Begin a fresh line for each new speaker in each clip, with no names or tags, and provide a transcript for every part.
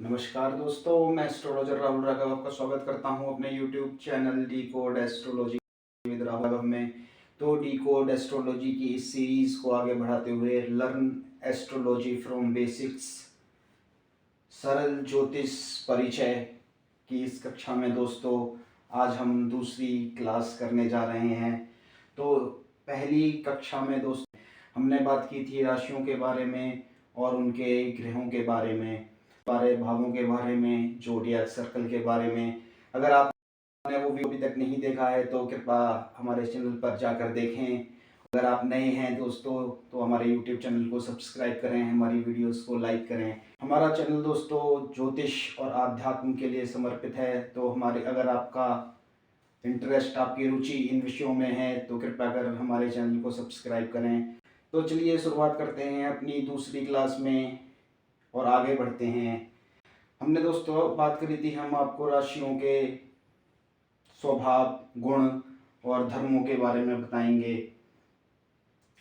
नमस्कार दोस्तों, मैं एस्ट्रोलॉजर राहुल राघव आपका स्वागत करता हूं अपने YouTube channel D code astrology with Raghav में। तो डी कोड एस्ट्रोलॉजी की इस सीरीज़ को आगे बढ़ाते हुए लर्न एस्ट्रोलॉजी फ्रॉम बेसिक्स सरल ज्योतिष परिचय की इस कक्षा में दोस्तों आज हम दूसरी क्लास करने जा रहे हैं। तो पहली कक्षा में दोस्तों हमने बात की थी राशियों के बारे में और उनके ग्रहों के बारे में, भावों के बारे में, जोडियाक सर्कल के बारे में। अगर आपने वो वीडियो अभी तक नहीं देखा है तो कृपया हमारे चैनल पर जाकर देखें। अगर आप नए हैं दोस्तों तो हमारे YouTube चैनल को सब्सक्राइब करें, हमारी वीडियोस को लाइक करें। हमारा चैनल दोस्तों ज्योतिष और आध्यात्म के लिए समर्पित है। तो अगर आपका इंटरेस्ट, आपकी रुचि इन विषयों में है तो कृपया कर हमारे चैनल को सब्सक्राइब करें। तो चलिए शुरुआत करते हैं अपनी दूसरी क्लास में और आगे बढ़ते हैं। हमने दोस्तों बात करी थी, हम आपको राशियों के स्वभाव, गुण और धर्मों के बारे में बताएंगे।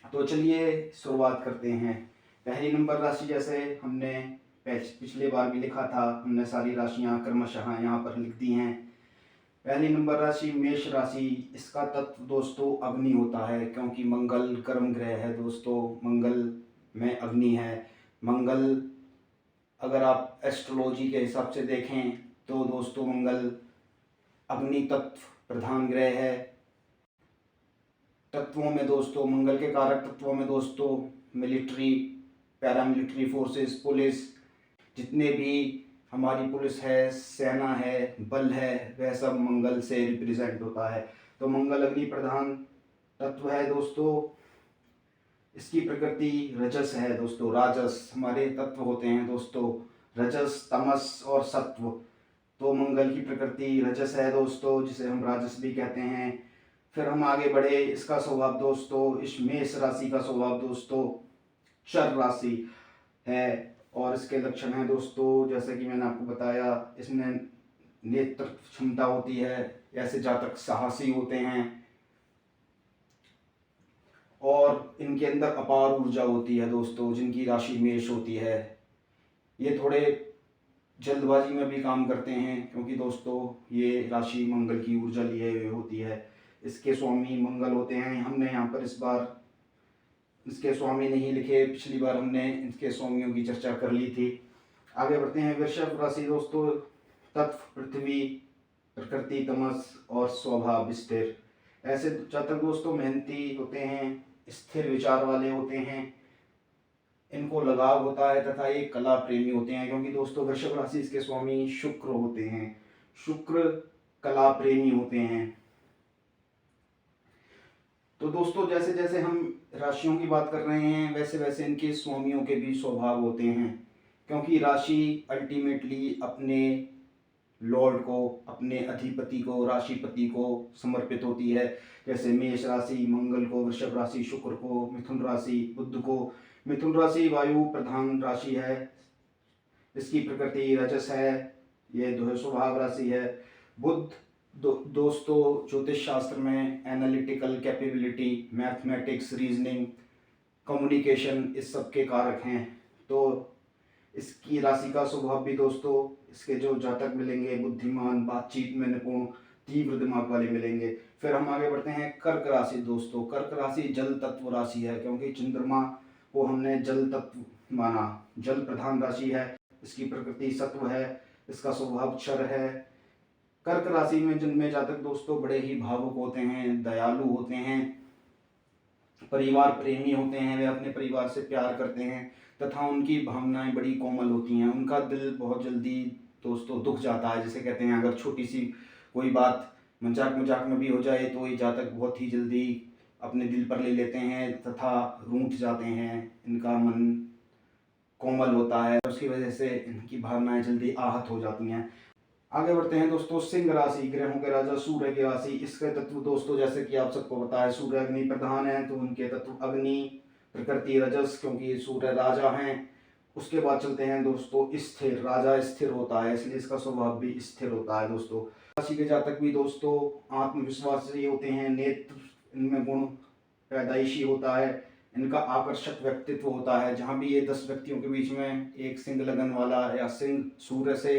तो चलिए शुरुआत करते हैं। पहली नंबर राशि, जैसे हमने पिछले बार भी लिखा था, हमने सारी राशियां क्रमशः यहाँ पर लिख दी हैं। पहली नंबर राशि मेष राशि। इसका तत्व दोस्तों अग्नि होता है, क्योंकि मंगल कर्म ग्रह है दोस्तों। मंगल में अग्नि है। मंगल अगर आप एस्ट्रोलॉजी के हिसाब से देखें तो दोस्तों मंगल अग्नि तत्व प्रधान ग्रह है। तत्वों में दोस्तों, मंगल के कारक तत्वों में दोस्तों मिलिट्री, पैरामिलिट्री फोर्सेस, पुलिस, जितने भी हमारी पुलिस है, सेना है, बल है, वह सब मंगल से रिप्रेजेंट होता है। तो मंगल अग्नि प्रधान तत्व है दोस्तों। इसकी प्रकृति रजस है दोस्तों। राजस हमारे तत्व होते हैं दोस्तों, रजस, तमस और सत्व। तो मंगल की प्रकृति रजस है दोस्तों, जिसे हम राजस भी कहते हैं। फिर हम आगे बढ़े। इसका स्वभाव दोस्तों, इस मेष राशि का स्वभाव दोस्तों चर राशि है। और इसके लक्षण हैं दोस्तों, जैसे कि मैंने आपको बताया, इसमें नेत्र क्षमता होती है। ऐसे जातक साहसी होते हैं और इनके अंदर अपार ऊर्जा होती है दोस्तों, जिनकी राशि मेष होती है। ये थोड़े जल्दबाजी में भी काम करते हैं, क्योंकि दोस्तों ये राशि मंगल की ऊर्जा लिए हुए होती है। इसके स्वामी मंगल होते हैं। हमने यहाँ पर इस बार इसके स्वामी नहीं लिखे, पिछली बार हमने इसके स्वामियों की चर्चा कर ली थी। आगे बढ़ते हैं। वृषभ राशि दोस्तों, तत्व पृथ्वी, प्रकृति तमस और स्वभाव स्थिर। ऐसे जातक दोस्तों मेहनती होते हैं, स्थिर विचार वाले होते हैं, इनको लगाव होता है तथा ये कला प्रेमी होते हैं, क्योंकि दोस्तों वृषभ राशि इसके स्वामी शुक्र होते हैं। शुक्र कला प्रेमी होते हैं। तो दोस्तों जैसे जैसे हम राशियों की बात कर रहे हैं वैसे वैसे इनके स्वामियों के भी स्वभाव होते हैं, क्योंकि राशि अल्टीमेटली अपने लॉर्ड को, अपने अधिपति को, राशिपति को समर्पित होती है। जैसे मेष राशि मंगल को, वृषभ राशि शुक्र को, मिथुन राशि बुध को। मिथुन राशि वायु प्रधान राशि है, इसकी प्रकृति रजस है, ये स्वभाव राशि है। बुध दोस्तों ज्योतिष शास्त्र में analytical capability, mathematics, reasoning, communication, इस सब के कारक हैं। तो इसकी राशि का स्वभाव भी दोस्तों, इसके जो जातक मिलेंगे बुद्धिमान, बातचीत में निपुण, तीव्र दिमाग वाले मिलेंगे। फिर हम आगे बढ़ते हैं। कर्क राशि दोस्तों, कर्क राशि जल तत्व राशि है, क्योंकि चंद्रमा को हमने जल तत्व माना, जल प्रधान राशि है। इसकी प्रकृति सत्व है, इसका स्वभाव क्षर है। कर्क राशि में जन्मे जातक दोस्तों बड़े ही भावुक होते हैं, दयालु होते हैं, परिवार प्रेमी होते हैं। वे अपने परिवार से प्यार करते हैं तथा उनकी भावनाएं बड़ी कोमल होती हैं। उनका दिल बहुत जल्दी दोस्तों दुख जाता है, जिसे कहते हैं अगर छोटी सी कोई बात मजाक मजाक में भी हो जाए तो ये जातक बहुत ही जल्दी अपने दिल पर ले लेते हैं तथा रूठ जाते हैं। इनका मन कोमल होता है, उसकी वजह से इनकी भावनाएं जल्दी आहत हो जाती हैं। आगे बढ़ते हैं दोस्तों। सिंह राशि, ग्रहों के राजा सूर्य की राशि। इसके तत्व दोस्तों जैसे कि आप सबको पता है, सूर्य अग्नि प्रधान है, तो उनके तत्व अग्नि, प्रकृति रजस, क्योंकि सूर्य राजा हैं। उसके बाद चलते हैं दोस्तों स्थिर। राजा स्थिर होता है, इसलिए इसका स्वभाव भी स्थिर होता है दोस्तों। राशि के जातक भी दोस्तों आत्मविश्वासी होते हैं, नेत्र इनमें गुण पैदाइशी होता है, इनका आकर्षक व्यक्तित्व होता है। जहाँ भी ये 10 व्यक्तियों के बीच में एक सिंह लगन वाला या सिंह सूर्य से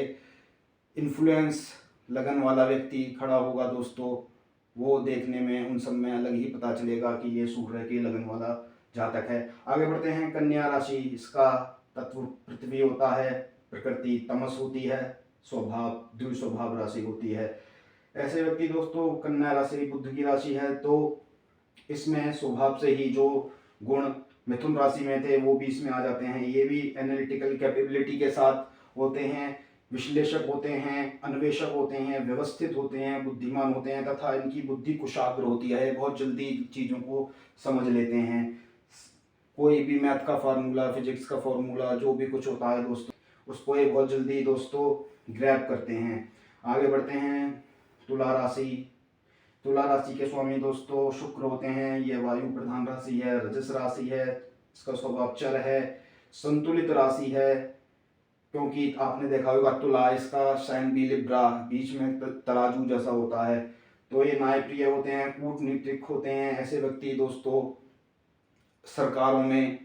इन्फ्लुएंस लगन वाला व्यक्ति खड़ा होगा दोस्तों, वो देखने में उन सब में अलग ही पता चलेगा कि ये सूर्य की लगन वाला जातक है। आगे बढ़ते हैं, कन्या राशि। इसका तत्व पृथ्वी होता है, प्रकृति तमस होती है, स्वभाव द्विस्वभाव राशि होती है। ऐसे व्यक्ति दोस्तों, कन्या राशि बुध की राशि है, तो इसमें स्वभाव से ही जो गुण मिथुन राशि में थे वो भी इसमें आ जाते हैं। ये भी एनालिटिकल कैपेबिलिटी के साथ होते हैं, विश्लेषक होते हैं, अन्वेषक होते हैं, व्यवस्थित होते हैं, बुद्धिमान होते हैं तथा इनकी बुद्धि कुशाग्र होती है। बहुत जल्दी चीज़ों को समझ लेते हैं। कोई भी मैथ का फार्मूला, फिजिक्स का फार्मूला, जो भी कुछ होता है दोस्तों, उसको ये बहुत जल्दी दोस्तों ग्रैब करते हैं। आगे बढ़ते हैं, तुला राशि। तुला राशि के स्वामी दोस्तों शुक्र होते हैं। ये वायु प्रधान राशि है, रजस राशि है, इसका स्वभाव चर है, संतुलित राशि है। क्योंकि आपने देखा होगा तुला, इसका साइन भी लिब्रा, बीच में तराजू जैसा होता है। तो ये न्यायप्रिय होते हैं, कूटनीतिक होते हैं। ऐसे व्यक्ति दोस्तों सरकारों में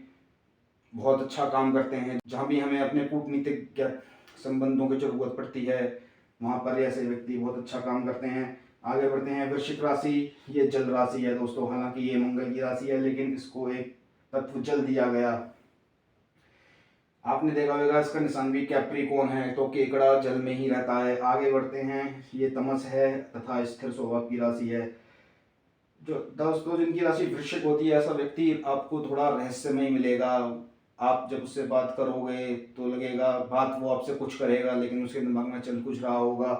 बहुत अच्छा काम करते हैं। जहाँ भी हमें अपने कूटनीतिक संबंधों की जरूरत पड़ती है, वहाँ पर ऐसे व्यक्ति बहुत अच्छा काम करते हैं। आगे बढ़ते हैं, वृश्चिक राशि। ये जल राशि है दोस्तों, हालांकि ये मंगल की राशि है, लेकिन इसको एक तत्व जल दिया गया। आपने देखा होगा इसका निशान भी कैप्रिकॉर्न है, तो केकड़ा जल में ही रहता है। आगे बढ़ते हैं, ये तमस है तथा स्थिर स्वभाव की राशि है। जो दोस्तों जिनकी राशि वृश्चिक होती है, ऐसा व्यक्ति आपको थोड़ा रहस्यमय मिलेगा। आप जब उससे बात करोगे तो लगेगा बात वो आपसे कुछ करेगा, लेकिन उसके दिमाग में चल कुछ रहा होगा।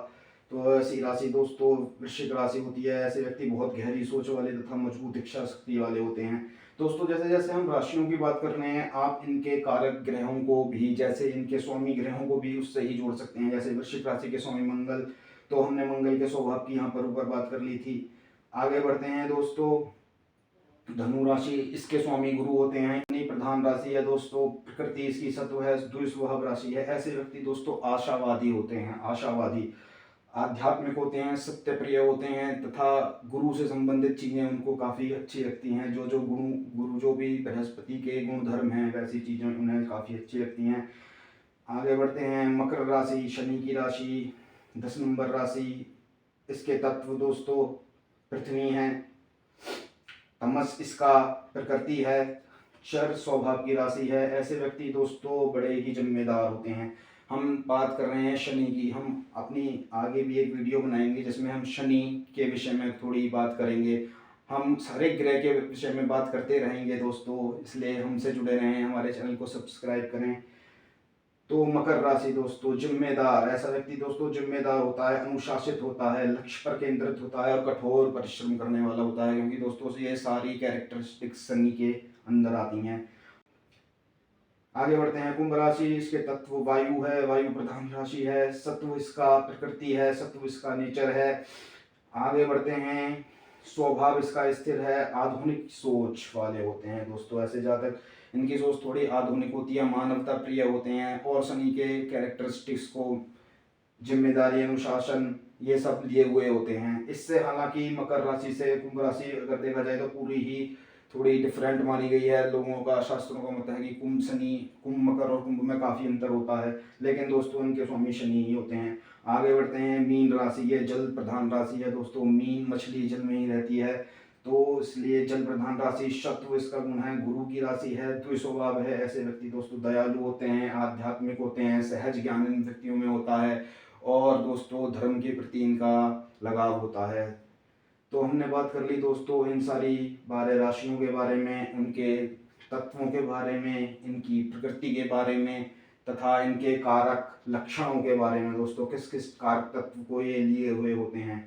तो ऐसी राशि दोस्तों वृश्चिक राशि होती है। ऐसे व्यक्ति बहुत गहरी सोच वाले तथा मजबूत इच्छा शक्ति वाले होते हैं। दोस्तों जैसे जैसे हम राशियों की बात कर रहे हैं, आप इनके कारक ग्रहों को भी, जैसे इनके स्वामी ग्रहों को भी उससे ही जोड़ सकते हैं। जैसे वृश्चिक राशि के स्वामी मंगल, तो हमने मंगल के स्वभाव की यहाँ पर ऊपर बात कर ली थी। आगे बढ़ते हैं दोस्तों, धनु राशि। इसके स्वामी गुरु होते हैं। प्रधान राशि है दोस्तों, प्रकृति इसकी सत्व है, द्विस्वभाव राशि है। ऐसे व्यक्ति दोस्तों आशावादी होते हैं, आशावादी, आध्यात्मिक होते हैं, सत्य प्रिय होते हैं तथा गुरु से संबंधित चीज़ें उनको काफ़ी अच्छी लगती हैं। जो जो गुरु जो भी बृहस्पति के गुण धर्म हैं, वैसी चीज़ें उन्हें काफ़ी अच्छी लगती हैं। आगे बढ़ते हैं, मकर राशि, शनि की राशि, 10 नंबर राशि। इसके तत्व दोस्तों पृथ्वी हैं, तमस इसका प्रकृति है, चर स्वभाव की राशि है। ऐसे व्यक्ति दोस्तों बड़े ही जिम्मेदार होते हैं। हम बात कर रहे हैं शनि की, हम अपनी आगे भी एक वीडियो बनाएंगे जिसमें हम शनि के विषय में थोड़ी बात करेंगे। हम सारे ग्रह के विषय में बात करते रहेंगे दोस्तों, इसलिए हमसे जुड़े रहें, हमारे चैनल को सब्सक्राइब करें। तो मकर राशि दोस्तों जिम्मेदार, ऐसा व्यक्ति दोस्तों जिम्मेदार होता है, अनुशासित होता है, लक्ष्य पर केंद्रित होता है और कठोर परिश्रम करने वाला होता है। क्योंकि दोस्तों ये सारी कैरेक्टरिस्टिक्स शनि के अंदर आती हैं। आगे बढ़ते हैं, कुंभ राशि। इसके तत्व वायु है, वायु प्रधान राशि है, सत्व इसका प्रकृति है, सत्व इसका नेचर है। आगे बढ़ते हैं, स्वभाव इसका स्थिर है, आधुनिक सोच वाले होते हैं दोस्तों। ऐसे जातक, इनकी सोच थोड़ी आधुनिक होती है, मानवता प्रिय होते हैं और शनि के कैरेक्टरिस्टिक्स को जिम्मेदारी, अनुशासन, ये सब लिए हुए होते हैं। इससे हालांकि मकर राशि से कुंभ राशि अगर देखा जाए तो पूरी ही थोड़ी डिफरेंट मानी गई है। लोगों का, शास्त्रों का मत है कि कुंभ शनि, कुंभ मकर और कुंभ में काफ़ी अंतर होता है, लेकिन दोस्तों इनके स्वामी शनि ही होते हैं। आगे बढ़ते हैं, मीन राशि। ये जल प्रधान राशि है दोस्तों। मीन मछली जल में ही रहती है, तो इसलिए जल प्रधान राशि, शत्रु इसका गुण है, गुरु की राशि है, द्विस्वभाव है। ऐसे व्यक्ति दोस्तों दयालु होते हैं, आध्यात्मिक होते हैं, सहज ज्ञान इन व्यक्तियों में होता है और दोस्तों धर्म के प्रति इनका लगाव होता है। तो हमने बात कर ली दोस्तों इन सारी राशियों के बारे में, उनके तत्वों के बारे में, इनकी प्रकृति के बारे में तथा इनके कारक लक्षणों के बारे में। दोस्तों किस किस कारक तत्व को ये लिए हुए होते हैं,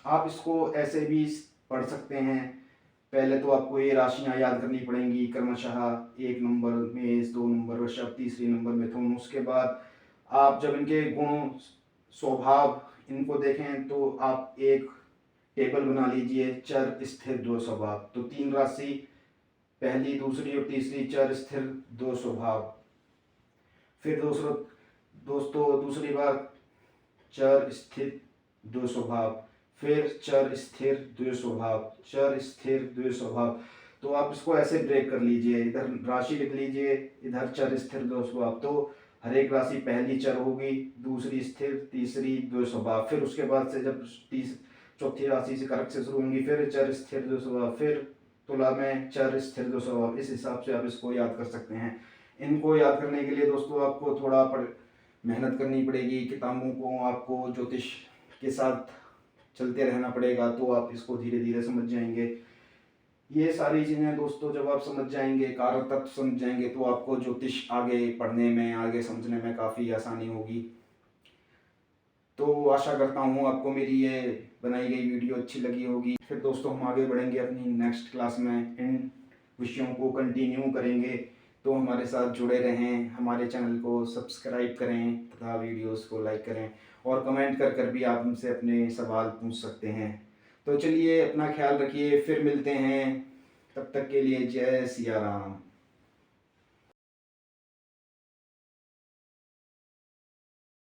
आप इसको ऐसे भी पढ़ सकते हैं। पहले तो आपको ये राशियां याद करनी पड़ेंगी क्रमशः, 1 नंबर मेष, 2 नंबर वृषभ, 3 नंबर मिथुन। उसके बाद आप जब इनके गुण, स्वभाव इनको देखें तो आप एक टेबल बना लीजिए, चर स्थिर दो स्वभाव। तो 3 राशि, पहली, दूसरी और तीसरी, चर स्थिर दो स्वभाव। फिर दोस्तों दूसरी बार चर स्थिर दो स्वभाव, फिर चर स्थिर द्वि स्वभाव, चर स्थिर द्वि स्वभाव। तो आप इसको ऐसे ब्रेक कर लीजिए, इधर राशि लिख लीजिए, इधर चर स्थिर दो स्वभाव। तो हर एक राशि पहली चर होगी, दूसरी स्थिर, तीसरी दो स्वभाव, फिर उसके बाद से जब चौथी राशि से कारक से शुरू होंगी, फिर चर स्थिर दो स्वभाव, फिर तुला में चर स्थिर दो स्वभाव। इस हिसाब से आप इसको याद कर सकते हैं। इनको याद करने के लिए दोस्तों आपको थोड़ा मेहनत करनी पड़ेगी, किताबों को आपको ज्योतिष के साथ चलते रहना पड़ेगा, तो आप इसको धीरे धीरे समझ जाएंगे। ये सारी चीज़ें दोस्तों जब आप समझ जाएंगे, कारक तत्व समझ जाएंगे, तो आपको ज्योतिष आगे पढ़ने में, आगे समझने में काफ़ी आसानी होगी। तो आशा करता हूँ आपको मेरी ये बनाई गई वीडियो अच्छी लगी होगी। फिर दोस्तों हम आगे बढ़ेंगे अपनी नेक्स्ट क्लास में, इन विषयों को कंटिन्यू करेंगे। तो हमारे साथ जुड़े रहें, हमारे चैनल को सब्सक्राइब करें तथा वीडियोस को लाइक करें, और कमेंट कर कर भी आप हमसे अपने सवाल पूछ सकते हैं। तो चलिए अपना ख्याल रखिए, फिर मिलते हैं, तब तक के लिए जय सिया राम।